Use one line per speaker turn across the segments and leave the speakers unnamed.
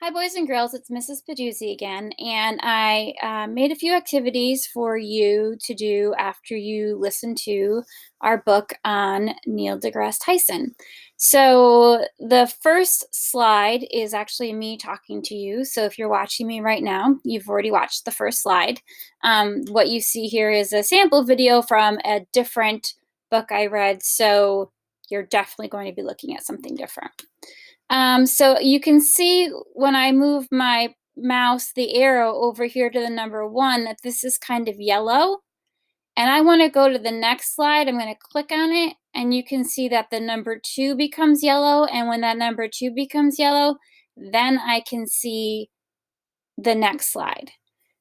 Hi, boys and girls. It's Mrs. Peduzzi again, and I made a few activities for you to do after you listen to our book on Neil deGrasse Tyson. So, the first slide is actually me talking to you. So, if you're watching me right now, you've already watched the first slide. What you see here is a sample video from a different book I read. So, you're definitely going to be looking at something different. So you can see when I move my mouse, the arrow over here to the number 1, that this is kind of yellow. And I want to go to the next slide. I'm going to click on it, and you can see that the number 2 becomes yellow. And when that number 2 becomes yellow, then I can see the next slide.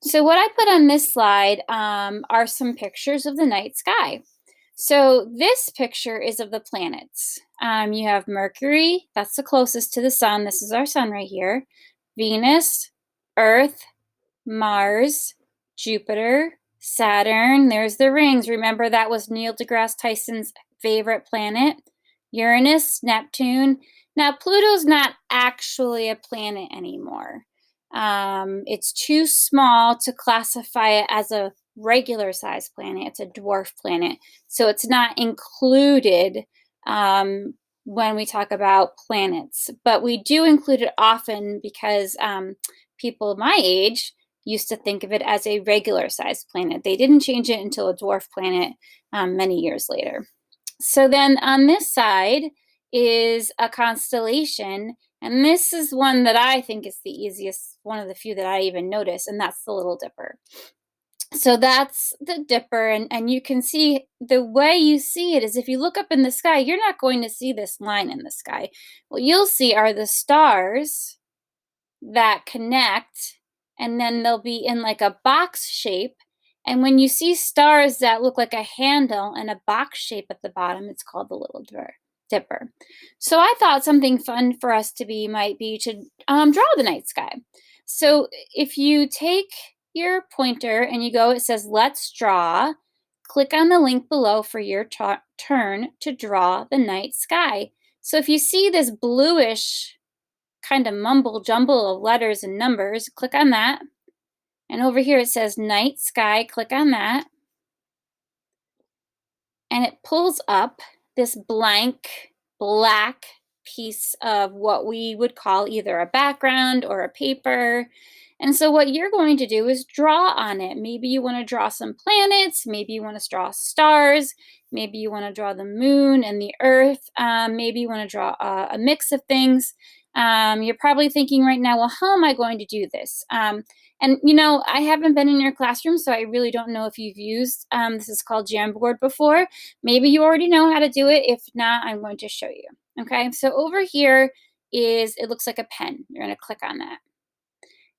So what I put on this slide are some pictures of the night sky. So this picture is of the planets. You have Mercury, that's the closest to the sun. This is our sun right here. Venus, Earth, Mars, Jupiter, Saturn. There's the rings. Remember, that was Neil deGrasse Tyson's favorite planet. Uranus, Neptune. Now, Pluto's not actually a planet anymore. It's too small to classify it as a regular size planet. It's a dwarf planet. So it's not included when we talk about planets. But we do include it often because people my age used to think of it as a regular sized planet. They didn't change it until a dwarf planet many years later. So then on this side is a constellation, and this is one that I think is the easiest, one of the few that I even notice, and that's the Little Dipper. So that's the Dipper, and you can see the way you see it is if you look up in the sky, you're not going to see this line in the sky. What you'll see are the stars that connect, and then they'll be in like a box shape. And when you see stars that look like a handle and a box shape at the bottom, it's called the Little Dipper. So I thought something fun for us to be might be to draw the night sky. So if you take your pointer and you go, it says let's draw. Click on the link below for your turn to draw the night sky. So if you see this bluish kind of mumble jumble of letters and numbers, click on that. And over here it says night sky, click on that. And it pulls up this blank black piece of what we would call either a background or a paper. And so what you're going to do is draw on it. Maybe you want to draw some planets, maybe you want to draw stars, maybe you want to draw the moon and the earth, maybe you want to draw a mix of things. You're probably thinking right now, well, how am I going to do this? And I haven't been in your classroom, so I really don't know if you've used this is called Jamboard before. Maybe you already know how to do it. If not, I'm going to show you. Okay, so over here it looks like a pen. You're going to click on that.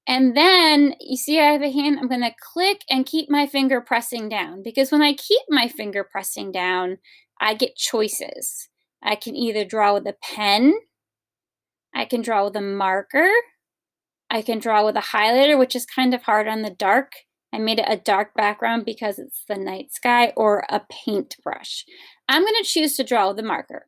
And then you see I have a hand. I'm going to click and keep my finger pressing down, because when I keep my finger pressing down, I get choices. I can either draw with a pen, I can draw with a marker, I can draw with a highlighter, which is kind of hard on the dark. I made it a dark background because it's the night sky, or a paintbrush. I'm going to choose to draw with a marker.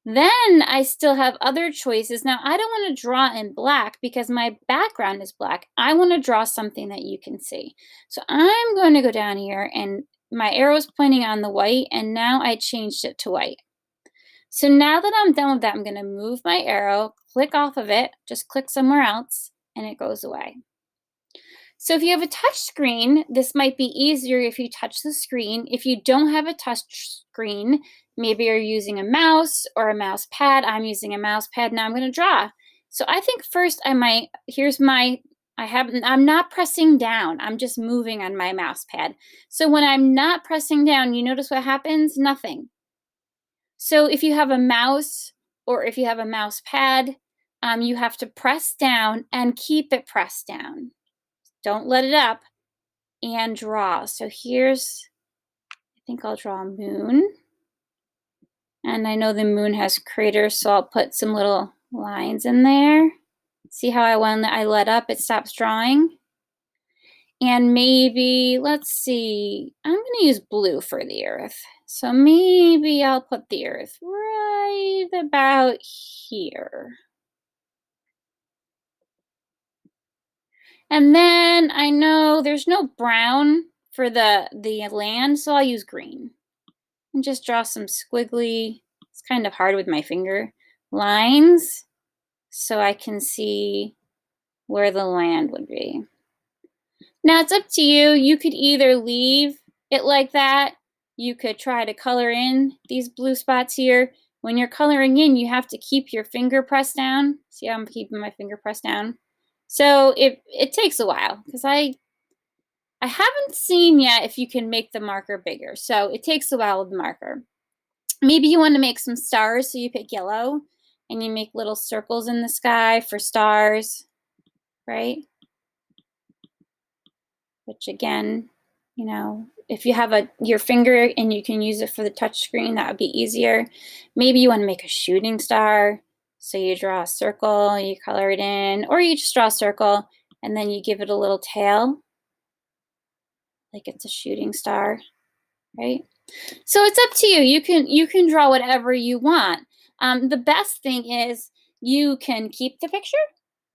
Then I still have other choices. Now, I don't want to draw in black because my background is black. I want to draw something that you can see. So I'm going to go down here, and my arrow is pointing on the white, and now I changed it to white. So now that I'm done with that, I'm going to move my arrow, click off of it, just click somewhere else, and it goes away. So if you have a touch screen, this might be easier if you touch the screen. If you don't have a touch screen, maybe you're using a mouse or a mouse pad. I'm using a mouse pad. Now I'm going to draw. So I think first I'm not pressing down. I'm just moving on my mouse pad. So when I'm not pressing down, you notice what happens? Nothing. So if you have a mouse or if you have a mouse pad, you have to press down and keep it pressed down. Don't let it up, and draw. So I think I'll draw a moon. And I know the moon has craters, so I'll put some little lines in there. See how when I let up, it stops drawing? And maybe, let's see, I'm going to use blue for the earth. So maybe I'll put the earth right about here. And then I know there's no brown for the land, so I'll use green. And just draw some squiggly, it's kind of hard with my finger, lines so I can see where the land would be. Now it's up to you. You could either leave it like that. You could try to color in these blue spots here. When you're coloring in, you have to keep your finger pressed down. See how I'm keeping my finger pressed down? So it takes a while because I haven't seen yet if you can make the marker bigger. So it takes a while with the marker. Maybe you want to make some stars, so you pick yellow and you make little circles in the sky for stars, right? Which again, you know, if you have your finger and you can use it for the touch screen, that would be easier. Maybe you want to make a shooting star. So you draw a circle, you color it in, or you just draw a circle and then you give it a little tail, like it's a shooting star, right? So it's up to you. You can draw whatever you want. The best thing is you can keep the picture.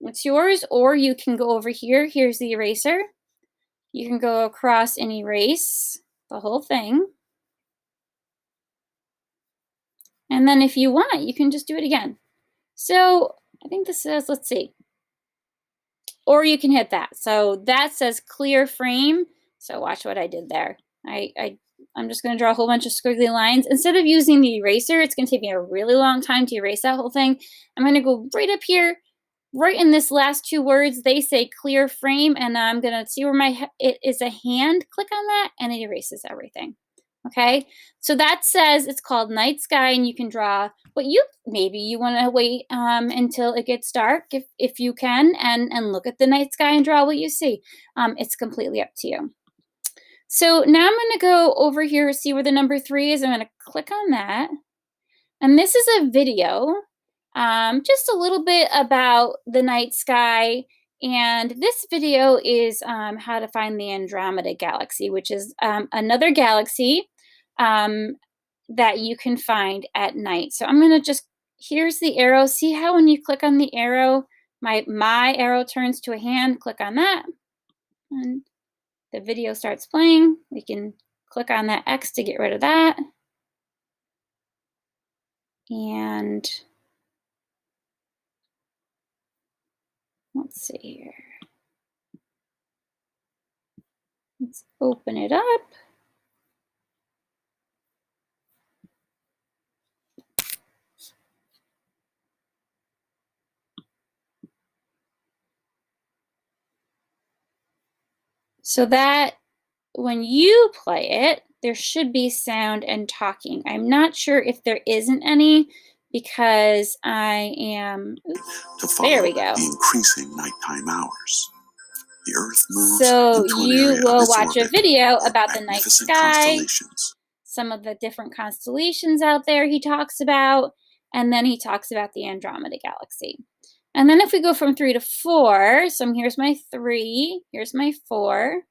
It's yours, or you can go over here. Here's the eraser. You can go across and erase the whole thing. And then if you want, you can just do it again. So I think this says, let's see. Or you can hit that. So that says clear frame. So watch what I did there. I'm just going to draw a whole bunch of squiggly lines. Instead of using the eraser, it's going to take me a really long time to erase that whole thing. I'm going to go right up here, right in this last two words. They say clear frame, and I'm going to see where it is a hand. Click on that, and it erases everything. Okay, so that says it's called night sky, and you can draw what maybe you want to wait until it gets dark if you can, and look at the night sky and draw what you see. It's completely up to you. So now I'm going to go over here, see where the number 3 is. I'm going to click on that. And this is a video, just a little bit about the night sky. And this video is how to find the Andromeda Galaxy, which is another galaxy that you can find at night. So I'm going to here's the arrow. See how when you click on the arrow, my arrow turns to a hand. Click on that. And the video starts playing. We can click on that X to get rid of that. And let's see here. Let's open it up. So that when you play it, there should be sound and talking. I'm not sure if there isn't any because I am, there we go.
The increasing nighttime hours. The Earth moves
so
into an
you
area
will
of its
watch a
orbit
video
with
about the night
magnificent
sky,
constellations.
some of the different constellations out there he talks about, and then he talks about the Andromeda Galaxy. And then if we go from 3 to 4, so here's my 3, here's my 4.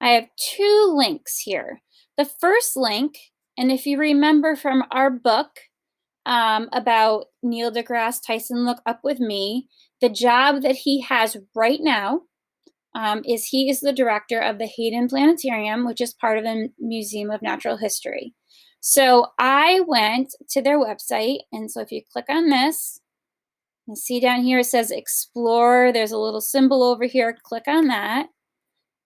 I have 2 links here. The first link, and if you remember from our book about Neil deGrasse Tyson, Look Up With Me, the job that he has right now is he is the director of the Hayden Planetarium, which is part of the Museum of Natural History. So I went to their website, and so if you click on this, you see down here it says Explore. There's a little symbol over here. Click on that.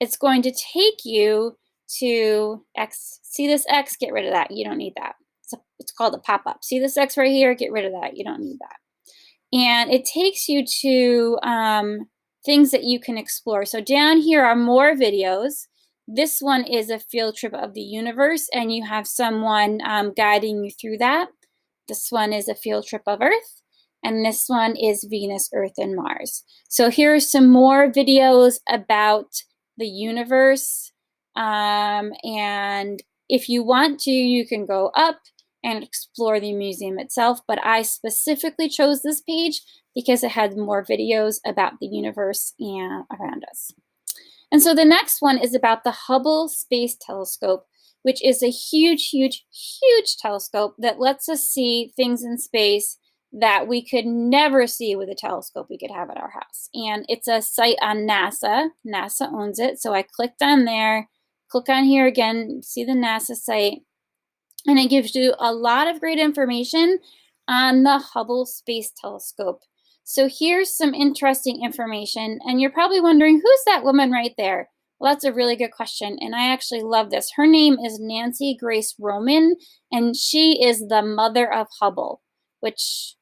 It's going to take you to X. See this X? Get rid of that. You don't need that. It's called a pop-up. See this X right here? Get rid of that. You don't need that. And it takes you to things that you can explore. So down here are more videos. This one is a field trip of the universe, and you have someone guiding you through that. This one is a field trip of Earth, and this one is Venus, Earth, and Mars. So here are some more videos about the universe. And if you want to, you can go up and explore the museum itself, but I specifically chose this page because it had more videos about the universe and around us. And so the next one is about the Hubble Space Telescope, which is a huge, huge, huge telescope that lets us see things in space that we could never see with a telescope we could have at our house. And it's a site on NASA. NASA owns it. So I clicked on there, click on here again, see the NASA site, and it gives you a lot of great information on the Hubble Space Telescope. So here's some interesting information, and you're probably wondering, who's that woman right there? Well, that's a really good question, and I actually love this. Her name is Nancy Grace Roman, and she is the mother of Hubble, which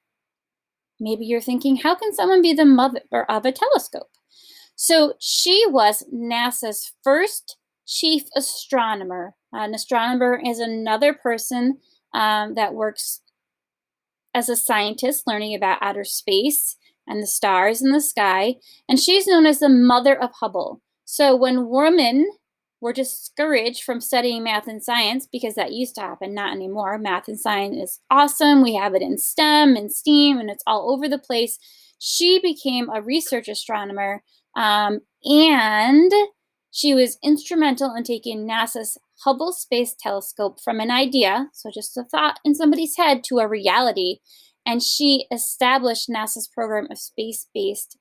maybe you're thinking, how can someone be the mother of a telescope? So she was NASA's first chief astronomer. An astronomer is another person that works as a scientist learning about outer space and the stars in the sky. And she's known as the mother of Hubble. So when women were discouraged from studying math and science, because that used to happen, not anymore. Math and science is awesome. We have it in STEM and STEAM, and it's all over the place. She became a research astronomer, and she was instrumental in taking NASA's Hubble Space Telescope from an idea, so just a thought in somebody's head, to a reality. And she established NASA's program of space-based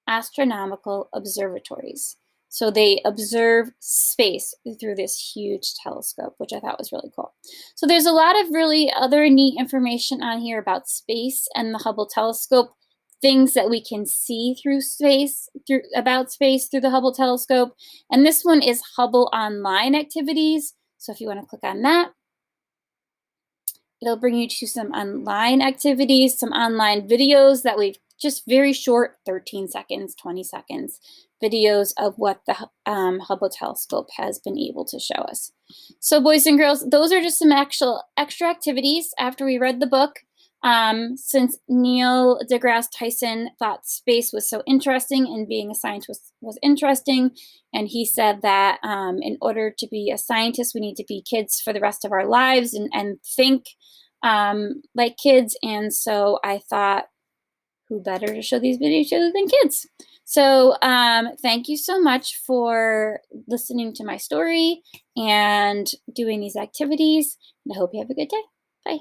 astronomical observatories. So they observe space through this huge telescope, which I thought was really cool. So there's a lot of really other neat information on here about space and the Hubble telescope, things that we can see through space, about space through the Hubble telescope. And this one is Hubble Online activities. So if you want to click on that, it'll bring you to some online activities, some online videos that we've just very short, 13 seconds, 20 seconds, videos of what the Hubble telescope has been able to show us. So boys and girls, those are just some actual extra activities after we read the book. Since Neil deGrasse Tyson thought space was so interesting and being a scientist was interesting, and he said that in order to be a scientist, we need to be kids for the rest of our lives and think like kids. And so I thought, who better to show these videos to than kids? So thank you so much for listening to my story and doing these activities. And I hope you have a good day. Bye.